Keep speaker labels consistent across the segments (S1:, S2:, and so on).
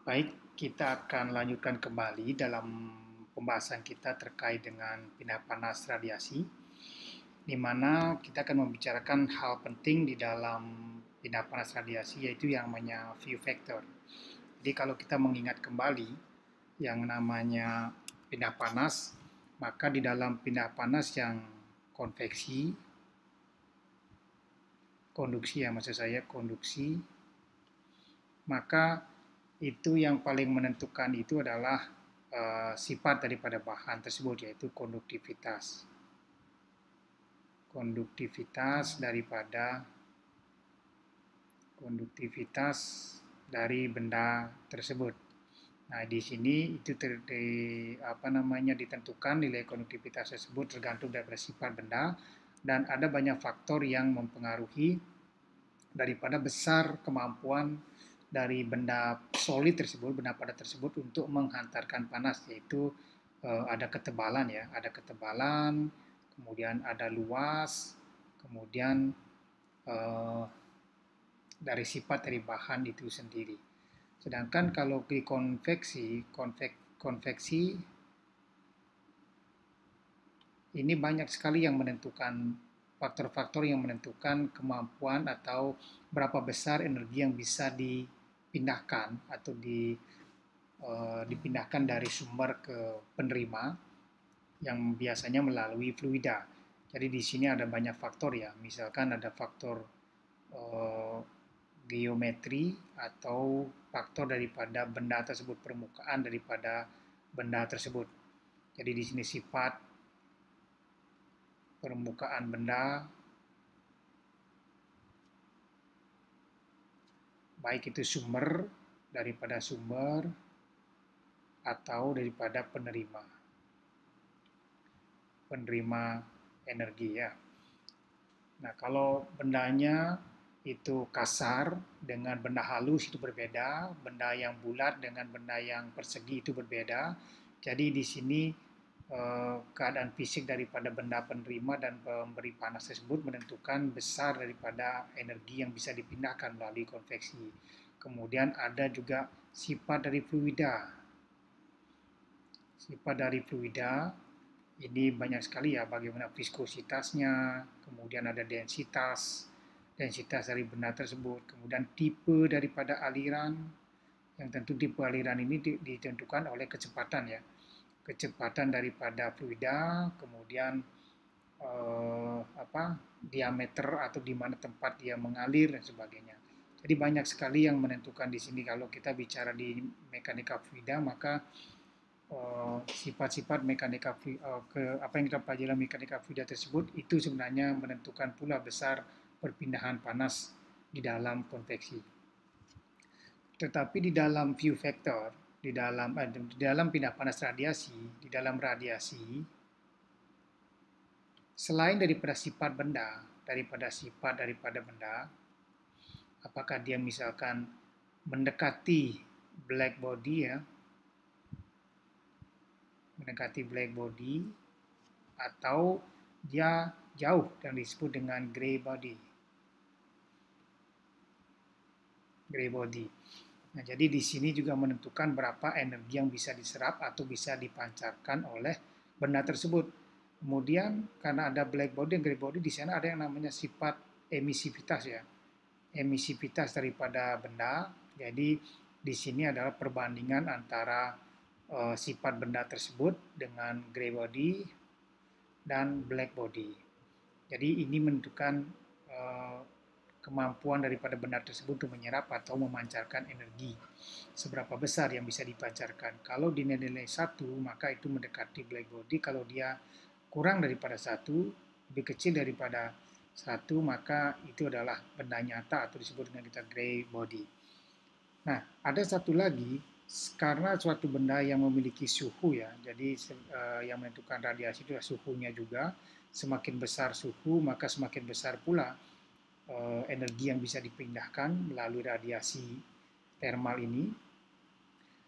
S1: Baik, kita akan lanjutkan kembali dalam pembahasan kita terkait dengan pindah panas radiasi, di mana kita akan membicarakan hal penting di dalam pindah panas radiasi, yaitu yang namanya view factor. Jadi kalau kita mengingat kembali yang namanya pindah panas, maka di dalam pindah panas yang konveksi, konduksi ya maksud saya, konduksi, maka itu yang paling menentukan itu adalah sifat daripada bahan tersebut, yaitu konduktivitas. Konduktivitas dari benda tersebut. Nah, di sini itu ditentukan nilai konduktivitas tersebut tergantung dari sifat benda, dan ada banyak faktor yang mempengaruhi daripada besar kemampuan dari benda solid tersebut, benda padat tersebut untuk menghantarkan panas, yaitu ada ketebalan ya, ada ketebalan, kemudian ada luas, kemudian eh, dari sifat dari bahan itu sendiri. Sedangkan kalau di konveksi ini banyak sekali yang menentukan faktor-faktor yang menentukan kemampuan atau berapa besar energi yang bisa dipindahkan atau dipindahkan dari sumber ke penerima yang biasanya melalui fluida. Jadi di sini ada banyak faktor ya, misalkan ada faktor eh, geometri atau faktor daripada benda tersebut, permukaan daripada benda tersebut. Jadi di sini sifat permukaan benda, baik itu sumber atau daripada penerima energi ya. Nah, kalau bendanya itu kasar dengan benda halus itu berbeda, benda yang bulat dengan benda yang persegi itu berbeda. Jadi di sini keadaan fisik daripada benda penerima dan pemberi panas tersebut menentukan besar daripada energi yang bisa dipindahkan melalui konveksi. Kemudian ada juga sifat dari fluida. Sifat dari fluida ini banyak sekali ya, bagaimana viskositasnya, kemudian ada densitas dari benda tersebut, kemudian tipe daripada aliran, yang tentu tipe aliran ini ditentukan oleh kecepatan ya, kecepatan daripada fluida, kemudian diameter atau di mana tempat dia mengalir dan sebagainya. Jadi banyak sekali yang menentukan di sini. Kalau kita bicara di mekanika fluida, maka sifat-sifat mekanika apa yang kita pelajari dalam mekanika fluida tersebut itu sebenarnya menentukan pula besar perpindahan panas di dalam konveksi. Tetapi di dalam view factor, di dalam pindah panas radiasi, di dalam radiasi, selain daripada sifat daripada benda, apakah dia misalkan mendekati black body ya, atau dia jauh yang disebut dengan gray body. Nah, jadi di sini juga menentukan berapa energi yang bisa diserap atau bisa dipancarkan oleh benda tersebut. Kemudian karena ada black body dan gray body, di sana ada yang namanya sifat emisivitas ya. Emisivitas daripada benda. Jadi di sini adalah perbandingan antara sifat benda tersebut dengan gray body dan black body. Jadi ini menentukan eh, kemampuan daripada benda tersebut untuk menyerap atau memancarkan energi. Seberapa besar yang bisa dipancarkan. Kalau dinilai 1, maka itu mendekati black body. Kalau dia kurang daripada 1, lebih kecil daripada 1, maka itu adalah benda nyata atau disebut dengan kita gray body. Nah, ada satu lagi, karena suatu benda yang memiliki suhu ya, jadi yang menentukan radiasi itu adalah suhunya juga. Semakin besar suhu, maka semakin besar pula energi yang bisa dipindahkan melalui radiasi thermal ini.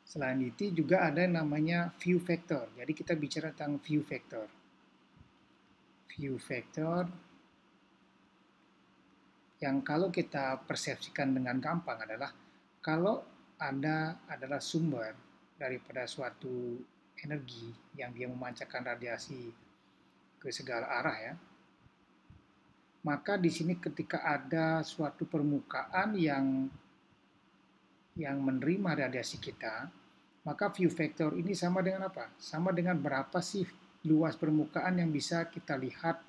S1: Selain itu juga ada yang namanya view factor. Jadi kita bicara tentang view factor. View factor yang kalau kita persepsikan dengan gampang adalah kalau Anda adalah sumber daripada suatu energi yang dia memancarkan radiasi ke segala arah ya, maka di sini ketika ada suatu permukaan yang menerima radiasi kita, maka view factor ini sama dengan apa? Sama dengan berapa sih luas permukaan yang bisa kita lihat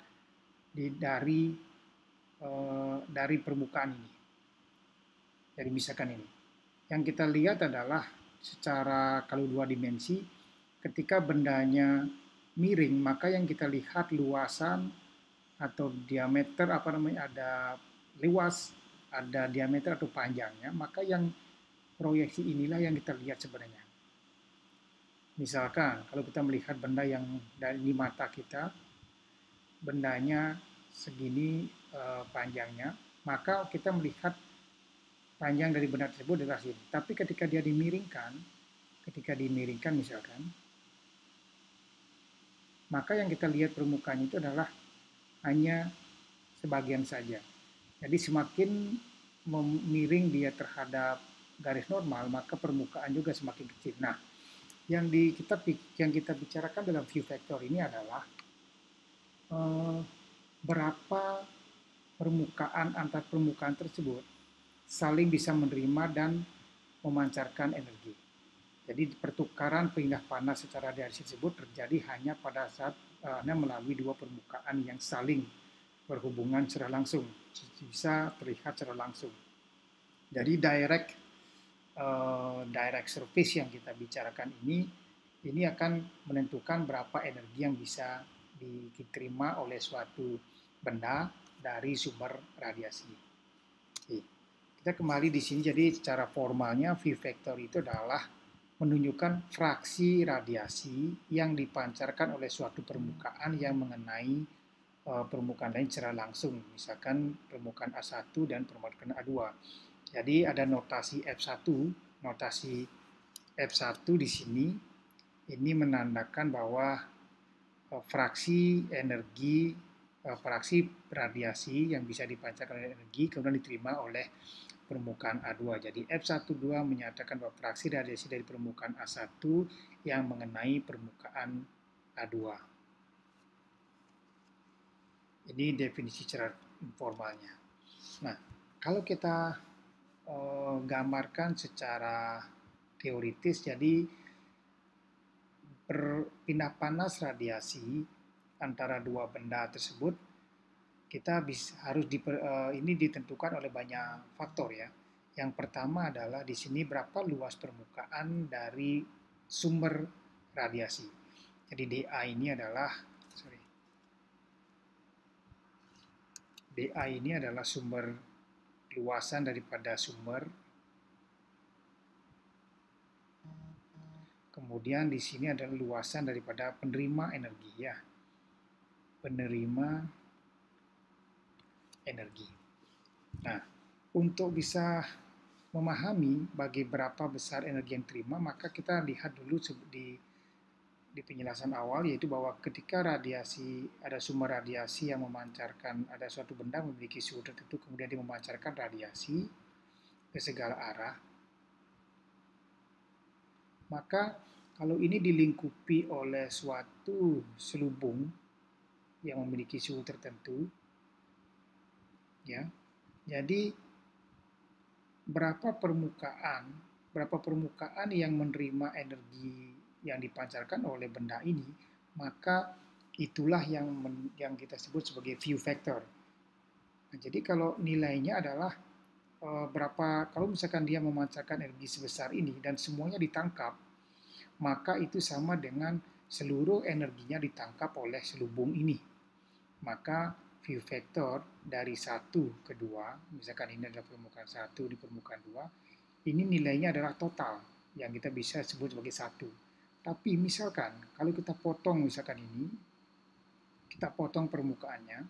S1: dari permukaan ini. Jadi misalkan ini, yang kita lihat adalah secara kalau dua dimensi, ketika bendanya miring, maka yang kita lihat luasan atau diameter ada luas, ada diameter atau panjangnya, maka yang proyeksi inilah yang kita lihat sebenarnya. Misalkan kalau kita melihat benda yang dari mata kita, bendanya segini panjangnya, maka kita melihat panjang dari benda tersebut adalah sini. Tapi ketika dimiringkan misalkan, maka yang kita lihat permukaannya itu adalah hanya sebagian saja. Jadi semakin miring dia terhadap garis normal, maka permukaan juga semakin kecil. Nah, yang kita bicarakan dalam view factor ini adalah berapa permukaan antar permukaan tersebut saling bisa menerima dan memancarkan energi. Jadi pertukaran pindah panas secara radiasi tersebut terjadi hanya pada saat melalui dua permukaan yang saling berhubungan secara langsung, bisa terlihat secara langsung. Jadi direct surface yang kita bicarakan ini akan menentukan berapa energi yang bisa diterima oleh suatu benda dari sumber radiasi. Oke. Kita kembali di sini, jadi secara formalnya view factor itu adalah menunjukkan fraksi radiasi yang dipancarkan oleh suatu permukaan yang mengenai permukaan lain secara langsung, misalkan permukaan A1 dan permukaan A2. Jadi ada notasi F1, notasi F1 di sini ini menandakan bahwa fraksi energi, fraksi radiasi yang bisa dipancarkan oleh energi kemudian diterima oleh permukaan A2. Jadi F12 menyatakan bahwa fraksi radiasi dari permukaan A1 yang mengenai permukaan A2. Ini definisi secara informalnya. Nah, kalau kita gambarkan secara teoritis, jadi berpindah panas radiasi antara dua benda tersebut kita ini ditentukan oleh banyak faktor ya. Yang pertama adalah di sini berapa luas permukaan dari sumber radiasi. Jadi dA ini adalah sumber luasan daripada sumber. Kemudian di sini adalah luasan daripada penerima energi ya. Penerima energi. Nah, untuk bisa memahami bagi berapa besar energi yang terima, maka kita lihat dulu di penjelasan awal, yaitu bahwa ketika ada sumber radiasi yang memancarkan, ada suatu benda memiliki suhu tertentu, kemudian dia memancarkan radiasi ke segala arah, maka kalau ini dilingkupi oleh suatu selubung yang memiliki suhu tertentu, ya, jadi berapa permukaan yang menerima energi yang dipancarkan oleh benda ini, maka itulah yang kita sebut sebagai view factor. Nah, jadi kalau nilainya adalah kalau misalkan dia memancarkan energi sebesar ini dan semuanya ditangkap, maka itu sama dengan seluruh energinya ditangkap oleh selubung ini. Maka view factor dari 1 ke 2, misalkan ini adalah permukaan 1 di permukaan 2, ini nilainya adalah total, yang kita bisa sebut sebagai 1. Tapi misalkan, kalau kita potong misalkan ini, kita potong permukaannya,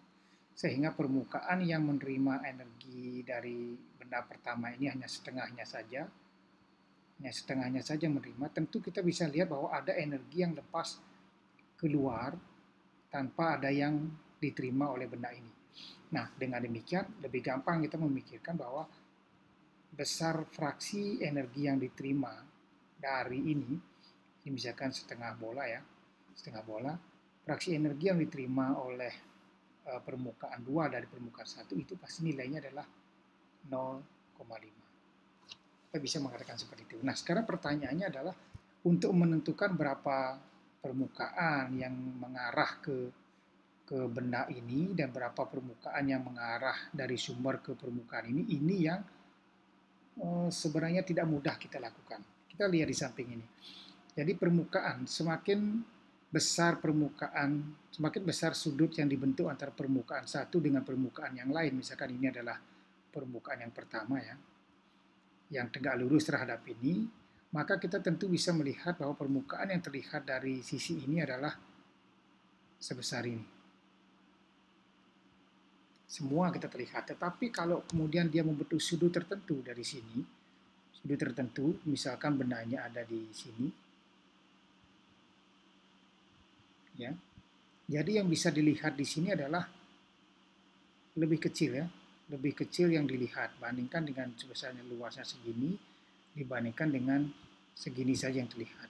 S1: sehingga permukaan yang menerima energi dari benda pertama ini hanya setengahnya saja menerima, tentu kita bisa lihat bahwa ada energi yang lepas keluar tanpa ada yang diterima oleh benda ini. Nah, dengan demikian lebih gampang kita memikirkan bahwa besar fraksi energi yang diterima dari ini misalkan setengah bola ya, setengah bola, fraksi energi yang diterima oleh permukaan 2 dari permukaan 1 itu pasti nilainya adalah 0,5. Kita bisa mengatakan seperti itu. Nah, sekarang pertanyaannya adalah untuk menentukan berapa permukaan yang mengarah ke benda ini dan berapa permukaan yang mengarah dari sumber ke permukaan ini yang sebenarnya tidak mudah kita lakukan. Kita lihat di samping ini. Jadi permukaan, semakin besar sudut yang dibentuk antara permukaan satu dengan permukaan yang lain. Misalkan ini adalah permukaan yang pertama ya, yang tegak lurus terhadap ini, maka kita tentu bisa melihat bahwa permukaan yang terlihat dari sisi ini adalah sebesar ini. Semua kita terlihat, tetapi kalau kemudian dia membentuk sudut tertentu dari sini, sudut tertentu, misalkan bendanya ada di sini, ya. Jadi yang bisa dilihat di sini adalah lebih kecil ya, lebih kecil yang dilihat bandingkan dengan sebesarnya luasnya segini dibandingkan dengan segini saja yang terlihat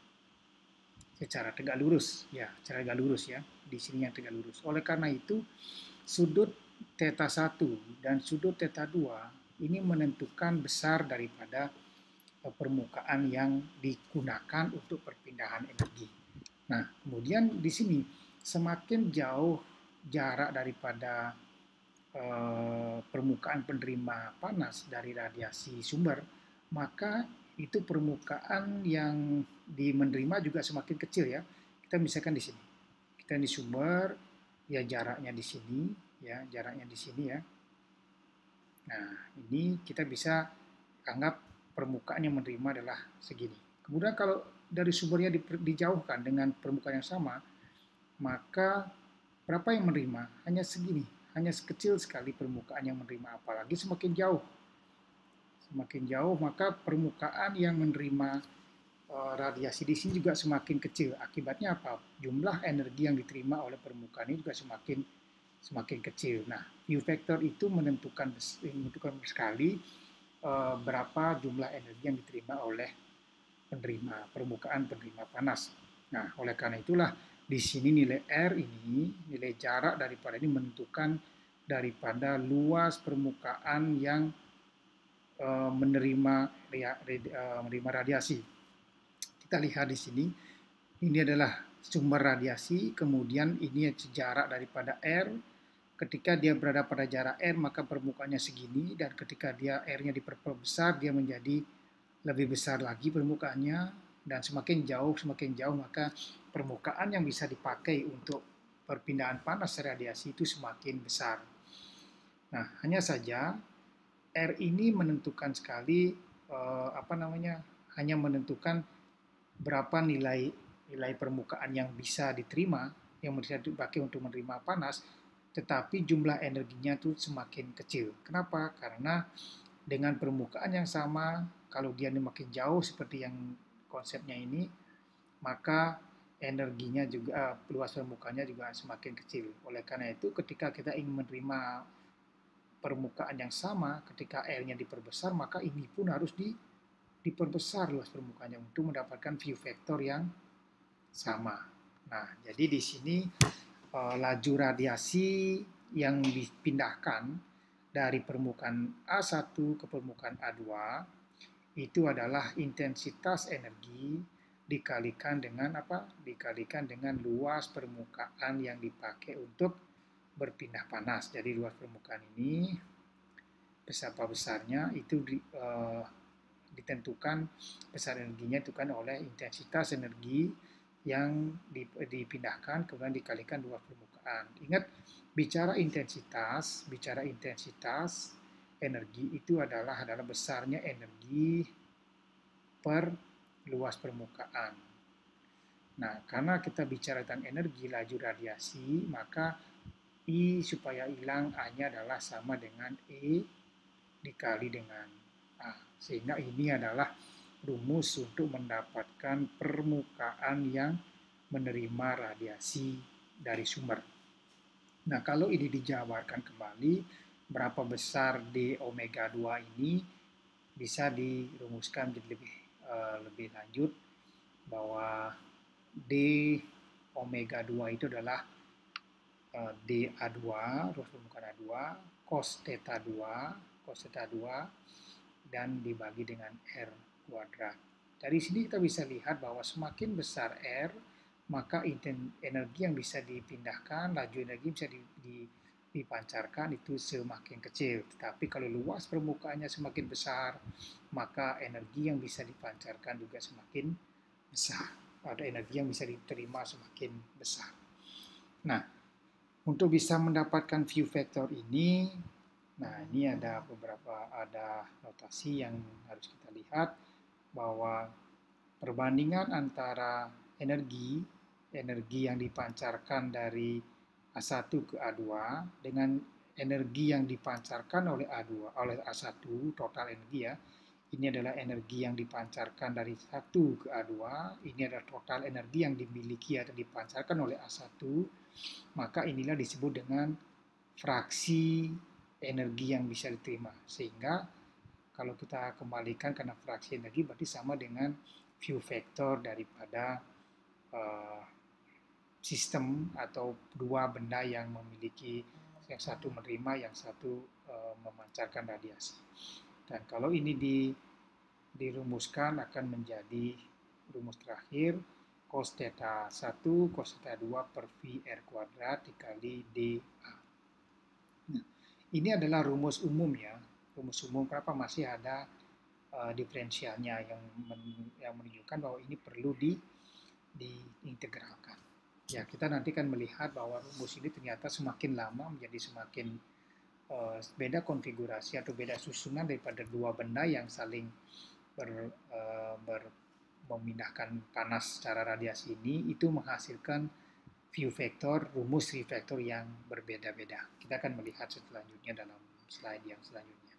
S1: secara tegak lurus ya, secara tegak lurus ya, di sini yang tegak lurus. Oleh karena itu sudut theta 1 dan sudut theta 2 ini menentukan besar daripada permukaan yang digunakan untuk perpindahan energi. Nah, kemudian di sini semakin jauh jarak daripada permukaan penerima panas dari radiasi sumber, maka itu permukaan yang menerima juga semakin kecil ya. Kita misalkan di sini, kita di sumber, ya jaraknya di sini, ya jaraknya di sini ya. Nah, ini kita bisa anggap permukaan yang menerima adalah segini. Kemudian kalau dari sumbernya dijauhkan dengan permukaan yang sama, maka berapa yang menerima? Hanya segini, hanya sekecil sekali permukaan yang menerima. Apalagi semakin jauh. Semakin jauh, maka permukaan yang menerima radiasi di sini juga semakin kecil. Akibatnya apa? Jumlah energi yang diterima oleh permukaan ini juga semakin kecil. Nah, view factor itu menentukan sekali berapa jumlah energi yang diterima oleh permukaan penerima panas. Nah, oleh karena itulah di sini nilai R ini, nilai jarak daripada ini menentukan daripada luas permukaan yang menerima radiasi. Kita lihat di sini, ini adalah sumber radiasi, kemudian ini jarak daripada R. Ketika dia berada pada jarak R, maka permukaannya segini, dan ketika dia R-nya diperbesar, dia menjadi lebih besar lagi permukaannya, dan semakin jauh, maka permukaan yang bisa dipakai untuk perpindahan panas radiasi itu semakin besar. Nah, hanya saja R ini menentukan sekali hanya menentukan berapa nilai permukaan yang bisa diterima, yang bisa dipakai untuk menerima panas, tetapi jumlah energinya itu semakin kecil. Kenapa? Karena dengan permukaan yang sama, kalau dia makin jauh seperti yang konsepnya ini, maka energinya juga, luas permukaannya juga semakin kecil. Oleh karena itu, ketika kita ingin menerima permukaan yang sama, ketika R-nya diperbesar, maka ini pun harus diperbesar luas permukaannya untuk mendapatkan view vector yang sama. Nah, jadi di sini laju radiasi yang dipindahkan dari permukaan A1 ke permukaan A2 itu adalah intensitas energi dikalikan dengan apa? Dikalikan dengan luas permukaan yang dipakai untuk berpindah panas. Jadi luas permukaan ini berapa besarnya itu ditentukan besar energinya itu kan oleh intensitas energi yang dipindahkan kemudian dikalikan luas permukaan. Ingat, bicara intensitas energi itu adalah besarnya energi per luas permukaan. Nah, karena kita bicara tentang energi laju radiasi, maka I supaya hilang A-nya adalah sama dengan E dikali dengan A. Sehingga ini adalah rumus untuk mendapatkan permukaan yang menerima radiasi dari sumber. Nah, kalau ini dijabarkan kembali, berapa besar D omega 2 ini, bisa dirumuskan jadi lebih lanjut bahwa D omega 2 itu adalah DA2, rumus permukaan A2, cos theta 2, dan dibagi dengan R kuadrat. Dari sini kita bisa lihat bahwa semakin besar R, maka energi yang bisa dipindahkan, laju energi bisa dipancarkan itu semakin kecil. Tetapi kalau luas permukaannya semakin besar, maka energi yang bisa dipancarkan juga semakin besar. Ada energi yang bisa diterima semakin besar. Nah, untuk bisa mendapatkan view vector ini, nah ini ada notasi yang harus kita lihat bahwa perbandingan antara energi yang dipancarkan dari A1 ke A2 dengan energi yang dipancarkan oleh A1, total energi ya. Ini adalah energi yang dipancarkan dari 1 ke A2, ini adalah total energi yang dimiliki atau dipancarkan oleh A1, maka inilah disebut dengan fraksi energi yang bisa diterima. Sehingga kalau kita kembalikan karena fraksi energi berarti sama dengan view vector daripada sistem atau dua benda yang memiliki, yang satu menerima, yang satu memancarkan radiasi. Dan kalau ini dirumuskan akan menjadi rumus terakhir cos theta 1 cos theta 2 per V R kuadrat dikali dA. Nah, ini adalah rumus umum ya. Rumus umum kenapa masih ada diferensialnya yang menunjukkan bahwa ini perlu diintegralkan. Ya, kita nanti akan melihat bahwa rumus ini ternyata semakin lama menjadi semakin beda konfigurasi atau beda susunan daripada dua benda yang saling memindahkan panas secara radiasi ini, itu menghasilkan view vector, rumus view vector yang berbeda-beda. Kita akan melihat selanjutnya dalam slide yang selanjutnya.